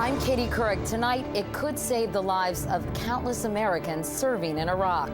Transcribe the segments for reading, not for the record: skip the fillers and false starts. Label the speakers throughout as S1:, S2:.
S1: I'm Katie Couric. Tonight, it could save the lives of countless Americans serving in Iraq.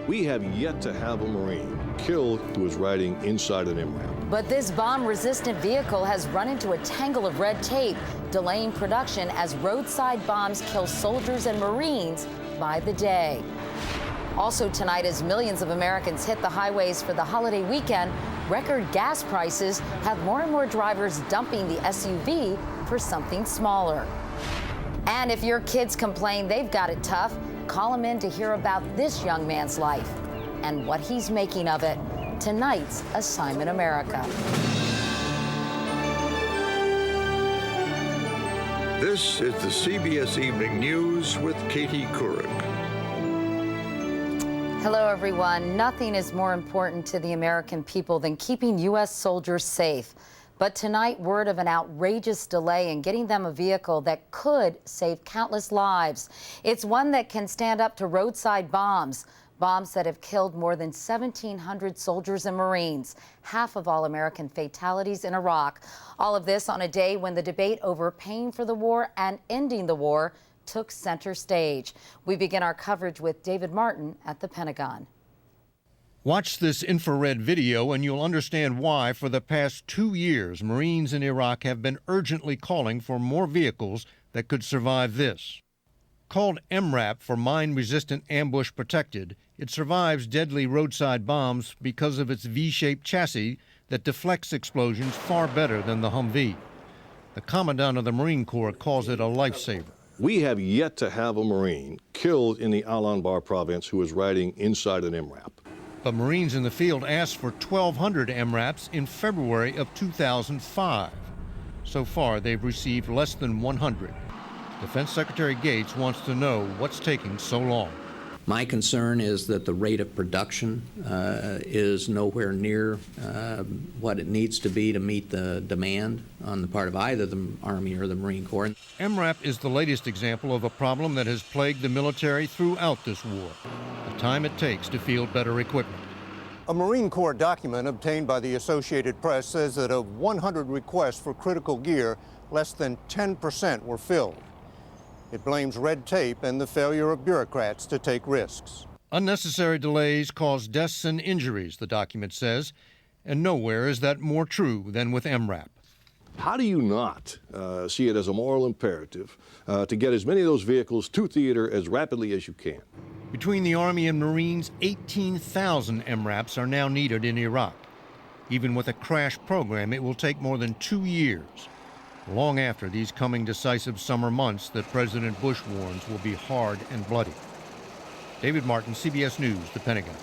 S2: We have yet to have a Marine killed who was riding inside an MRAP.
S1: But this bomb-resistant vehicle has run into a tangle of red tape, delaying production as roadside bombs kill soldiers and Marines by the day. Also tonight, as millions of Americans hit the highways for the holiday weekend, record gas prices have more and more drivers dumping the SUV for something smaller. And if your kids complain they've got it tough, call them in to hear about this young man's life and what he's making of it. Tonight's Assignment America.
S3: This is the CBS Evening News with Katie Couric.
S1: Hello, everyone. Nothing is more important to the American people than keeping U.S. soldiers safe. But tonight, word of an outrageous delay in getting them a vehicle that could save countless lives. It's one that can stand up to roadside bombs, bombs that have killed more than 1,700 soldiers and Marines, half of all American fatalities in Iraq. All of this on a day when the debate over paying for the war and ending the war took center stage. We begin our coverage with David Martin at the Pentagon.
S4: Watch this infrared video and you'll understand why for the past 2 years, Marines in Iraq have been urgently calling for more vehicles that could survive this. Called MRAP for Mine-Resistant Ambush Protected, it survives deadly roadside bombs because of its V-shaped chassis that deflects explosions far better than the Humvee. The Commandant of the Marine Corps calls it a lifesaver.
S2: We have yet to have a Marine killed in the Al-Anbar province who was riding inside an MRAP.
S4: But Marines in the field asked for 1,200 MRAPs in February of 2005. So far, they've received less than 100. Defense Secretary Gates wants to know what's taking so long.
S5: My concern is that the rate of production is nowhere near what it needs to be to meet the demand on the part of either the Army or the Marine Corps.
S4: MRAP is the latest example of a problem that has plagued the military throughout this war. The time it takes to field better equipment.
S6: A Marine Corps document obtained by the Associated Press says that of 100 requests for critical gear, less than 10% were filled. It blames red tape and the failure of bureaucrats to take risks.
S4: Unnecessary delays cause deaths and injuries, the document says, and nowhere is that more true than with MRAP.
S2: How do you not see it as a moral imperative to get as many of those vehicles to theater as rapidly as you can?
S4: Between the Army and Marines, 18,000 MRAPs are now needed in Iraq. Even with a crash program, it will take more than 2 years. Long after these coming decisive summer months that President Bush warns will be hard and bloody. David Martin, CBS News, the Pentagon.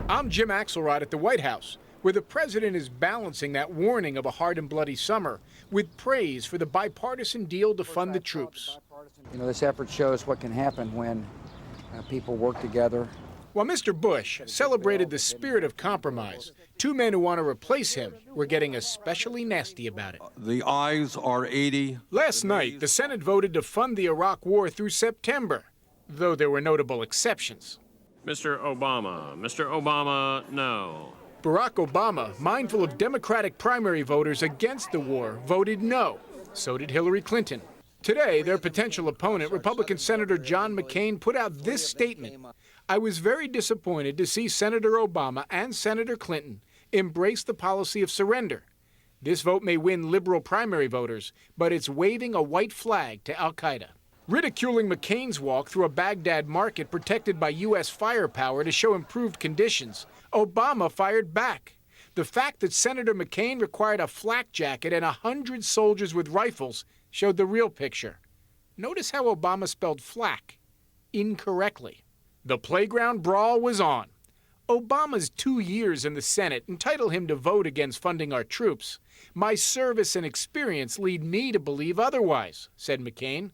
S7: I'm Jim Axelrod at the White House, where the president is balancing that warning of a hard and bloody summer with praise for the bipartisan deal to fund the troops.
S8: You know, this effort shows what can happen when people work together.
S7: While Mr. Bush celebrated the spirit of compromise, two men who want to replace him were getting especially nasty about it.
S9: The ayes are 80.
S7: Last night, the Senate voted to fund the Iraq War through September, though there were notable exceptions.
S10: Mr. Obama, no.
S7: Barack Obama, mindful of Democratic primary voters against the war, voted no. So did Hillary Clinton. Today, their potential opponent, Republican Senator John McCain, put out this statement. I was very disappointed to see Senator Obama and Senator Clinton embrace the policy of surrender. This vote may win liberal primary voters, but it's waving a white flag to al-Qaeda. Ridiculing McCain's walk through a Baghdad market protected by U.S. firepower to show improved conditions, Obama fired back. The fact that Senator McCain required a flak jacket and 100 soldiers with rifles showed the real picture. Notice how Obama spelled flak incorrectly. The playground brawl was on. Obama's 2 years in the Senate entitle him to vote against funding our troops. My service and experience lead me to believe otherwise, said McCain.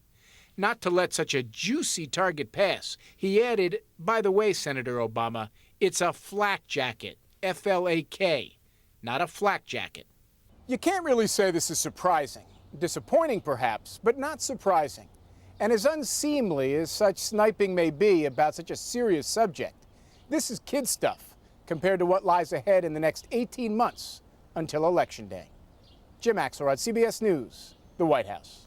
S7: Not to let such a juicy target pass, he added, by the way, Senator Obama, it's a flak jacket, F-L-A-K, not a flak jacket. You can't really say this is surprising. Disappointing, perhaps, but not surprising. And as unseemly as such sniping may be about such a serious subject, this is kid stuff compared to what lies ahead in the next 18 months until Election Day. Jim Axelrod, CBS News, the White House.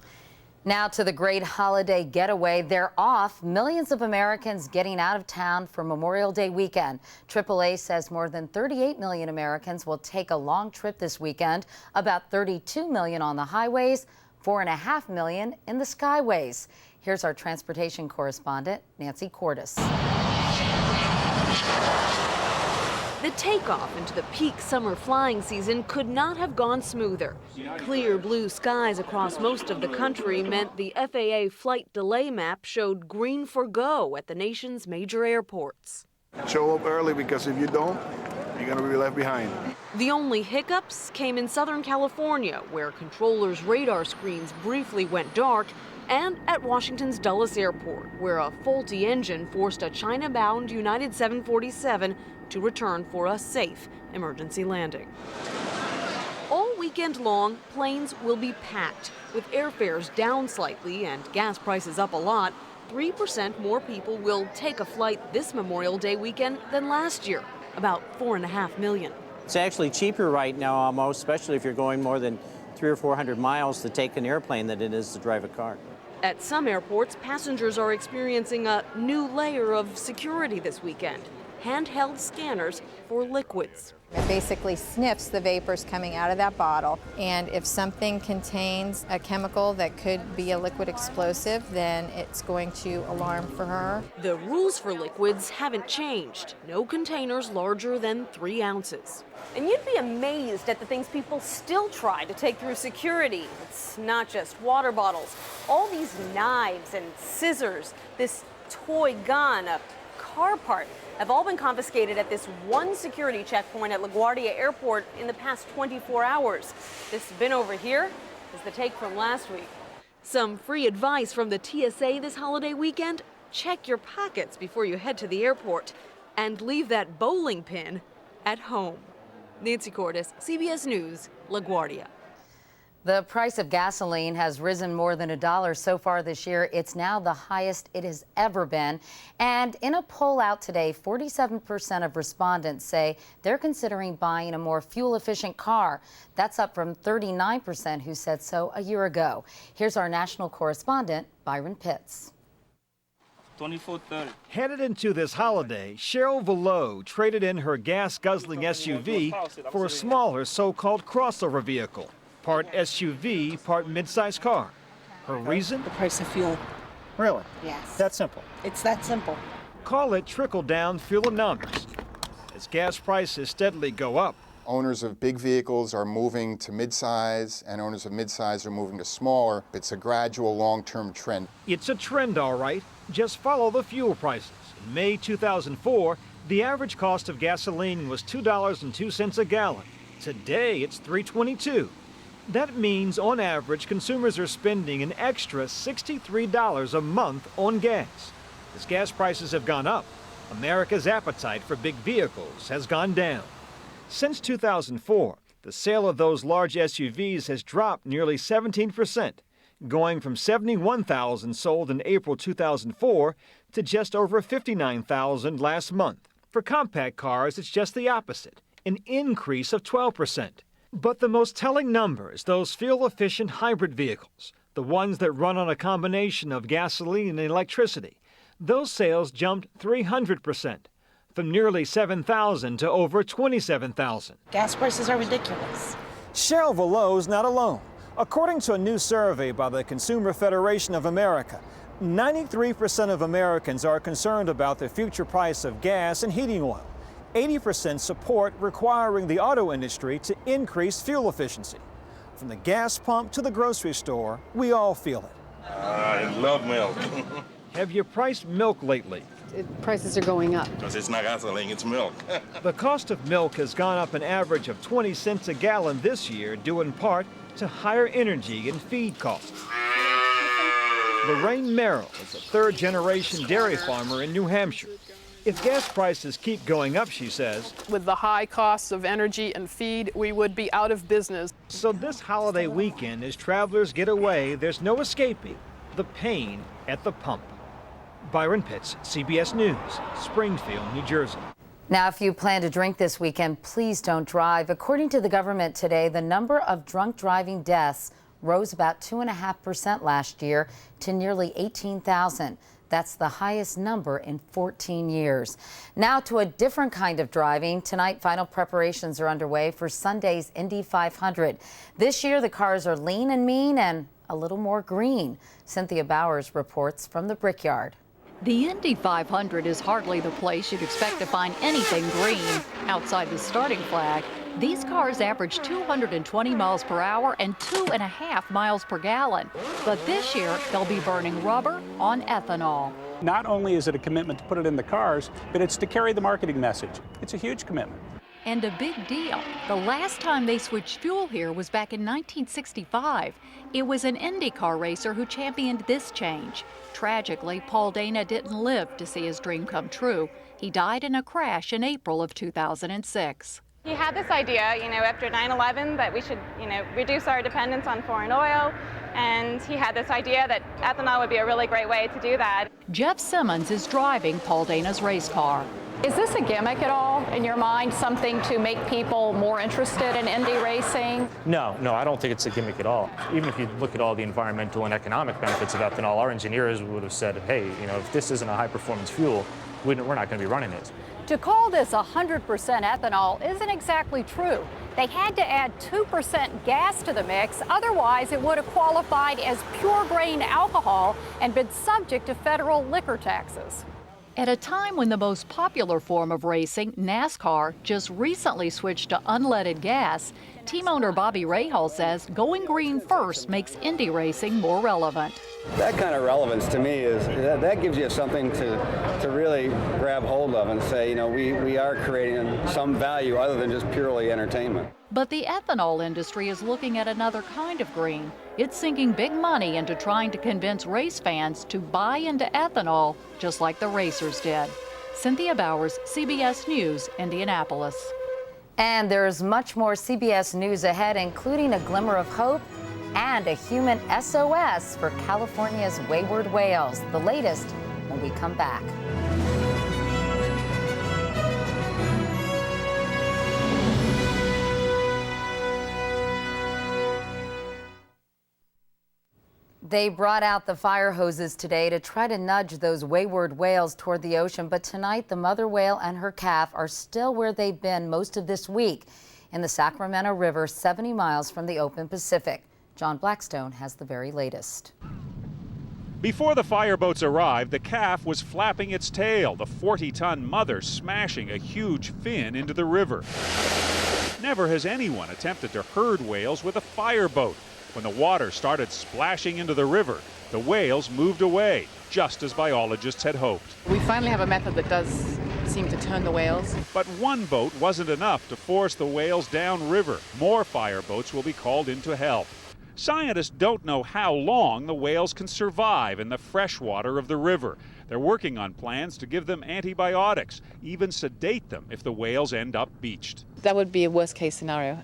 S1: Now to the great holiday getaway. They're off. Millions of Americans getting out of town for Memorial Day weekend. AAA says more than 38 million Americans will take a long trip this weekend. About 32 million on the highways, 4.5 million in the skyways. Here's our transportation correspondent, Nancy Cordes.
S11: The takeoff into the peak summer flying season could not have gone smoother. Clear blue skies across most of the country meant the FAA flight delay map showed green for go at the nation's major airports.
S12: Show up early, because if you don't, you're going to be left behind.
S11: The only hiccups came in Southern California, where controllers' radar screens briefly went dark, and at Washington's Dulles Airport, where a faulty engine forced a China-bound United 747 to return for a safe emergency landing. All weekend long, planes will be packed. With airfares down slightly and gas prices up a lot, 3% more people will take a flight this Memorial Day weekend than last year, about 4.5 million.
S13: It's actually cheaper right now almost, especially if you're going more than 300 or 400 miles to take an airplane than it is to drive a car.
S11: At some airports, passengers are experiencing a new layer of security this weekend. Handheld scanners for liquids.
S14: It basically sniffs the vapors coming out of that bottle, and if something contains a chemical that could be a liquid explosive, then it's going to alarm for her.
S11: The rules for liquids haven't changed. No containers larger than 3 ounces.
S15: And you'd be amazed at the things people still try to take through security. It's not just water bottles. All these knives and scissors, this toy gun, a car part, have all been confiscated at this one security checkpoint at LaGuardia Airport in the past 24 hours. This bin over here is the take from last week.
S11: Some free advice from the TSA this holiday weekend: check your pockets before you head to the airport and leave that bowling pin at home. Nancy Cordes, CBS News, LaGuardia.
S1: The price of gasoline has risen more than $1 so far this year. It's now the highest it has ever been. And in a poll out today, 47% of respondents say they're considering buying a more fuel-efficient car. That's up from 39% who said so a year ago. Here's our national correspondent, Byron Pitts.
S16: 2430. Headed into this holiday, Cheryl Vallot traded in her gas-guzzling SUV for a smaller so-called crossover vehicle. Part SUV, part mid-sized car. Her reason?
S17: The price of fuel.
S16: Really?
S17: Yes.
S16: That simple?
S17: It's that simple.
S16: Call it trickle-down fuelonomics. As gas prices steadily go up,
S18: owners of big vehicles are moving to mid-size, and owners of mid-size are moving to smaller. It's a gradual long-term trend.
S16: It's a trend, all right. Just follow the fuel prices. In May 2004, the average cost of gasoline was $2.02 a gallon. Today, it's $3.22. That means, on average, consumers are spending an extra $63 a month on gas. As gas prices have gone up, America's appetite for big vehicles has gone down. Since 2004, the sale of those large SUVs has dropped nearly 17%, going from 71,000 sold in April 2004 to just over 59,000 last month. For compact cars, it's just the opposite, an increase of 12%. But the most telling number is those fuel-efficient hybrid vehicles, the ones that run on a combination of gasoline and electricity. Those sales jumped 300%, from nearly 7,000 to over 27,000.
S17: Gas prices are ridiculous.
S16: Cheryl Vallot's not alone. According to a new survey by the Consumer Federation of America, 93% of Americans are concerned about the future price of gas and heating oil. 80% support requiring the auto industry to increase fuel efficiency. From the gas pump to the grocery store, we all feel it.
S19: I love milk.
S16: Have you priced milk lately?
S20: Prices are going up.
S19: Because it's not gasoline, it's milk.
S16: The cost of milk has gone up an average of 20 cents a gallon this year, due in part to higher energy and feed costs. Lorraine Merrill is a third-generation dairy farmer in New Hampshire. If gas prices keep going up, she says,
S20: with the high costs of energy and feed, we would be out of business.
S16: So this holiday weekend, as travelers get away, there's no escaping the pain at the pump. Byron Pitts, CBS News, Springfield, New Jersey.
S1: Now, if you plan to drink this weekend, please don't drive. According to the government today, the number of drunk driving deaths rose about 2.5% last year to nearly 18,000. That's the highest number in 14 years. Now to a different kind of driving. Tonight, final preparations are underway for Sunday's Indy 500. This year, the cars are lean and mean and a little more green. Cynthia Bowers reports from the Brickyard.
S21: The Indy 500 is hardly the place you'd expect to find anything green outside the starting flag. These cars average 220 miles per hour and 2.5 miles per gallon. But this year, they'll be burning rubber on ethanol.
S22: Not only is it a commitment to put it in the cars, but it's to carry the marketing message. It's a huge commitment.
S21: And a big deal. The last time they switched fuel here was back in 1965. It was an IndyCar racer who championed this change. Tragically, Paul Dana didn't live to see his dream come true. He died in a crash in April of 2006.
S23: He had this idea, after 9/11 that we should, reduce our dependence on foreign oil, and he had this idea that ethanol would be a really great way to do that.
S21: Jeff Simmons is driving Paul Dana's race car.
S24: Is this a gimmick at all in your mind, something to make people more interested in Indy racing?
S25: No, I don't think it's a gimmick at all. Even if you look at all the environmental and economic benefits of ethanol, our engineers would have said, hey, if this isn't a high-performance fuel, we're not going to be running it.
S24: To call this 100% ethanol isn't exactly true. They had to add 2% gas to the mix, otherwise it would have qualified as pure grain alcohol and been subject to federal liquor taxes.
S21: At a time when the most popular form of racing, NASCAR, just recently switched to unleaded gas, team owner Bobby Rahal says going green first makes Indy racing more relevant.
S26: That kind of relevance to me is, that gives you something to really grab hold of and say, we are creating some value other than just purely entertainment.
S21: But the ethanol industry is looking at another kind of green. It's sinking big money into trying to convince race fans to buy into ethanol, just like the racers did. Cynthia Bowers, CBS News, Indianapolis.
S1: And there's much more CBS News ahead, including a glimmer of hope and a human SOS for California's wayward whales. The latest when we come back. They brought out the fire hoses today to try to nudge those wayward whales toward the ocean. But tonight, the mother whale and her calf are still where they've been most of this week in the Sacramento River, 70 miles from the open Pacific. John Blackstone has the very latest.
S27: Before the fireboats arrived, the calf was flapping its tail, the 40-ton mother smashing a huge fin into the river. Never has anyone attempted to herd whales with a fireboat. When the water started splashing into the river, the whales moved away, just as biologists had hoped.
S28: We finally have a method that does seem to turn the whales.
S27: But one boat wasn't enough to force the whales downriver. More fireboats will be called in to help. Scientists don't know how long the whales can survive in the fresh water of the river. They're working on plans to give them antibiotics, even sedate them if the whales end up beached.
S28: That would be a worst case scenario.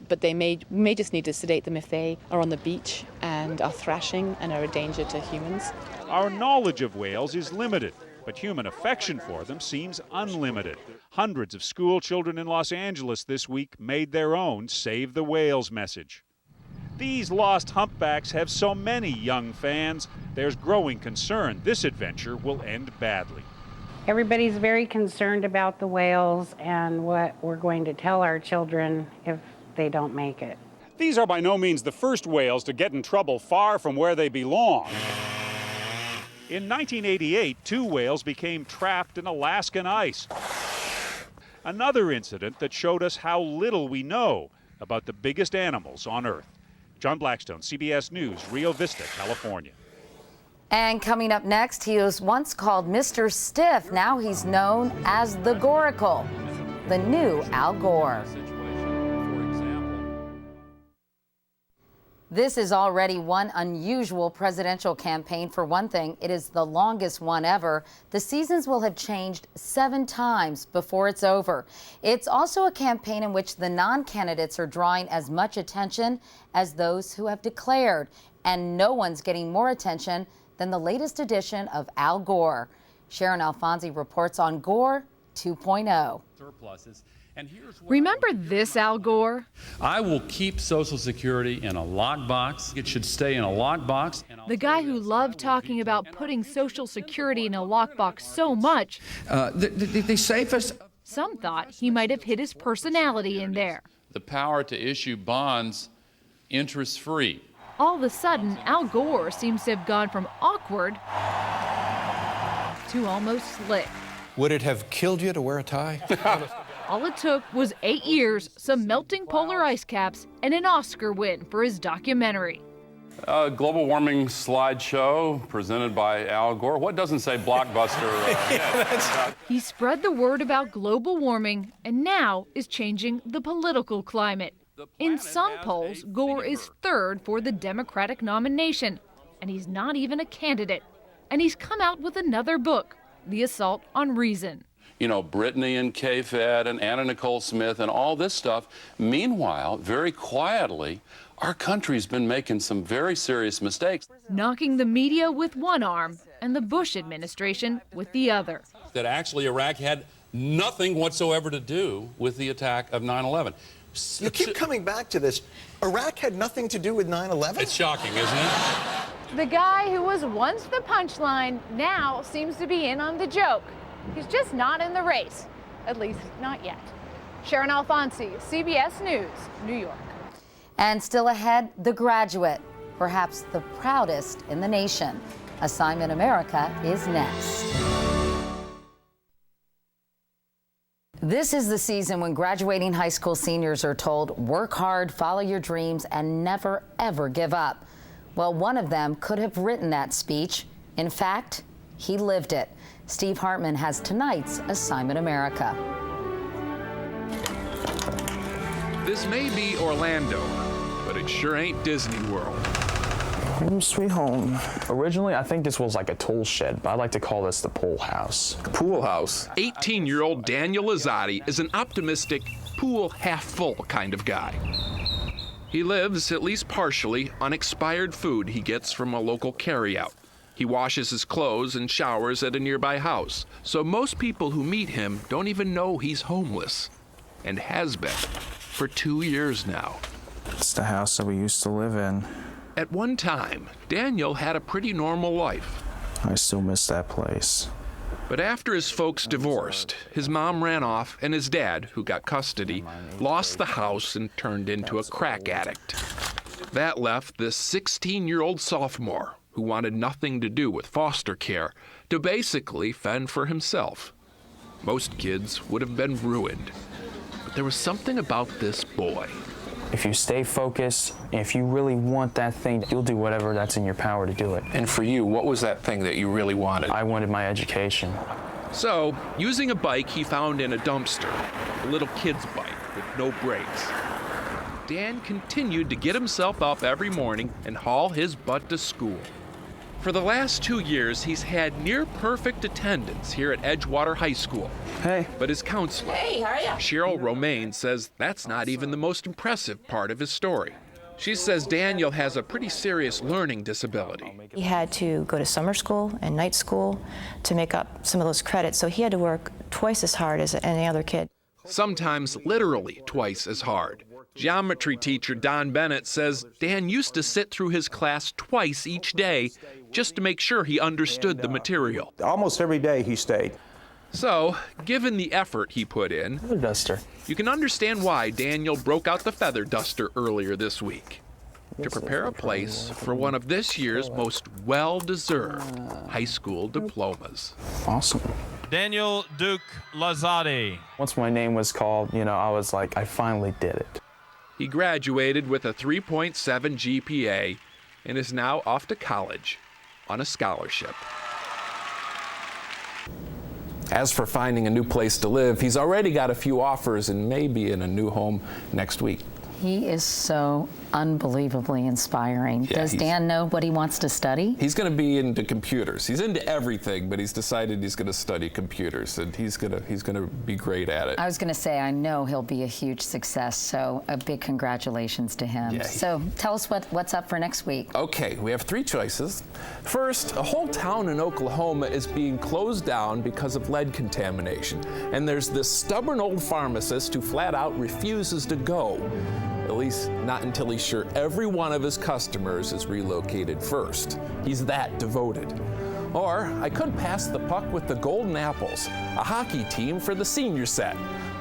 S28: But they may just need to sedate them if they are on the beach and are thrashing and are a danger to humans.
S27: Our knowledge of whales is limited, but human affection for them seems unlimited. Hundreds of school children in Los Angeles this week made their own Save the Whales message. These lost humpbacks have so many young fans, there's growing concern this adventure will end badly.
S29: Everybody's very concerned about the whales and what we're going to tell our children if they don't make it.
S27: These are by no means the first whales to get in trouble far from where they belong. In 1988, 2 whales became trapped in Alaskan ice. Another incident that showed us how little we know about the biggest animals on Earth. John Blackstone, CBS News, Rio Vista, California.
S1: And coming up next, he was once called Mr. Stiff. Now he's known as the Goracle, the new Al Gore. This is already one unusual presidential campaign. For one thing, it is the longest one ever. The seasons will have changed 7 times before it's over. It's also a campaign in which the non-candidates are drawing as much attention as those who have declared. And no one's getting more attention than the latest edition of Al Gore. Sharon Alfonsi reports on Gore 2.0.
S30: Surpluses
S2: Remember this, Al Gore?
S3: I will keep Social Security in a lockbox. It should stay in a lockbox.
S2: The guy who loved talking about putting Social Security in a lockbox so much,
S4: the safest.
S2: Some thought he might have hid his personality in there.
S3: The power to issue bonds interest-free.
S2: All of a sudden, Al Gore seems to have gone from awkward to almost slick.
S4: Would it have killed you to wear a tie?
S2: All it took was 8 years, some melting polar ice caps, and an Oscar win for his documentary.
S5: Global warming slideshow presented by Al Gore. What doesn't say blockbuster?
S2: He spread the word about global warming and now is changing the political climate. In some polls, Gore is third for the Democratic nomination, and he's not even a candidate. And he's come out with another book, The Assault on Reason.
S5: You know, Brittany and K-Fed and Anna Nicole Smith and all this stuff. Meanwhile, very quietly, our country's been making some very serious mistakes.
S2: Knocking the media with one arm and the Bush administration with the other.
S5: That actually Iraq had nothing whatsoever to do with the attack of 9/11.
S6: You keep coming back to this. Iraq had nothing to do with 9/11?
S5: It's shocking, isn't it?
S2: The guy who was once the punchline now seems to be in on the joke. He's just not in the race, at least not yet. Sharon Alfonsi, CBS News, New York.
S1: And still ahead, The Graduate, perhaps the proudest in the nation. Assignment America is next. This is the season when graduating high school seniors are told, work hard, follow your dreams, and never, ever give up. Well, one of them could have written that speech. In fact, he lived it. Steve Hartman has tonight's Assignment America.
S7: This may be Orlando, but it sure ain't Disney World.
S8: Home sweet home. Originally, I think this was like a tool shed, but I like to call this the pool house.
S7: Pool house. 18-year-old Daniel Lazzotti is an optimistic, pool half-full kind of guy. He lives, at least partially, on expired food he gets from a local carryout. He washes his clothes and showers at a nearby house, so most people who meet him don't even know he's homeless, and has been for 2 years now.
S8: It's the house that we used to live in.
S7: At one time, Daniel had a pretty normal life.
S8: I still miss that place.
S7: But after his folks divorced, his mom ran off and his dad, who got custody, lost the house and turned into a crack addict. That left this 16-year-old sophomore, who wanted nothing to do with foster care, to basically fend for himself. Most kids would have been ruined. But there was something about this boy.
S8: If you stay focused, if you really want that thing, you'll do whatever that's in your power to do it.
S7: And for you, what was that thing that you really wanted?
S8: I wanted my education.
S7: So, using a bike he found in a dumpster, a little kid's bike with no brakes, Dan continued to get himself up every morning and haul his butt to school. For the last 2 years, he's had near-perfect attendance here at Edgewater High School.
S8: Hey.
S7: But his counselor, Cheryl Romaine, says that's not even the most impressive part of his story. She says Daniel has a pretty serious learning disability.
S9: He had to go to summer school and night school to make up some of those credits, so he had to work twice as hard as any other kid.
S7: Sometimes literally twice as hard. Geometry teacher Don Bennett says Dan used to sit through his class twice each day just to make sure he understood the material.
S8: Almost every day he stayed.
S7: So, given the effort he put in,
S8: Feather duster.
S7: You can understand why Daniel broke out the feather duster earlier this week to prepare a place for one of this year's most well-deserved high school diplomas.
S8: Awesome.
S10: Daniel Duke Lazzotti.
S8: Once my name was called, I was like, I finally did it.
S7: He graduated with a 3.7 GPA and is now off to college on a scholarship. As for finding a new place to live, he's already got a few offers and may be in a new home next week.
S1: He is so Unbelievably inspiring.
S11: Yeah,
S1: Does Dan know what he wants to study?
S11: He's going to be into computers. He's into everything, but he's decided he's going to study computers, and he's going to be great at it.
S1: I was going to say, I know he'll be a huge success, so a big congratulations to him.
S11: Yeah,
S1: so tell us what's up for next week.
S11: Okay, we have 3 choices. First, a whole town in Oklahoma is being closed down because of lead contamination, and there's this stubborn old pharmacist who flat out refuses to go. At least not until he's sure every one of his customers is relocated first. He's that devoted. Or I could pass the puck with the Golden Apples, a hockey team for the senior set.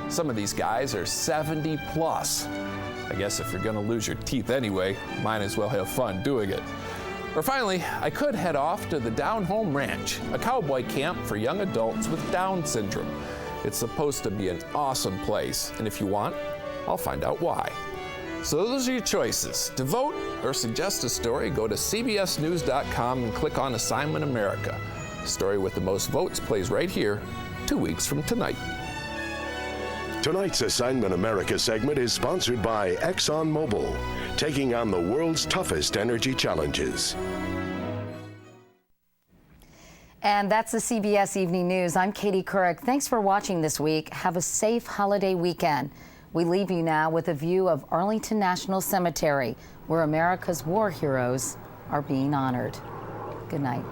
S11: Some of these guys are 70 plus. I guess if you're gonna lose your teeth anyway, might as well have fun doing it. Or finally, I could head off to the Down Home Ranch, a cowboy camp for young adults with Down syndrome. It's supposed to be an awesome place, and if you want, I'll find out why. So those are your choices. To vote or suggest a story, go to cbsnews.com and click on Assignment America. The story with the most votes plays right here 2 weeks from tonight.
S12: Tonight's Assignment America segment is sponsored by ExxonMobil, taking on the world's toughest energy challenges.
S1: And that's the CBS Evening News. I'm Katie Couric. Thanks for watching this week. Have a safe holiday weekend. We leave you now with a view of Arlington National Cemetery, where America's war heroes are being honored. Good night.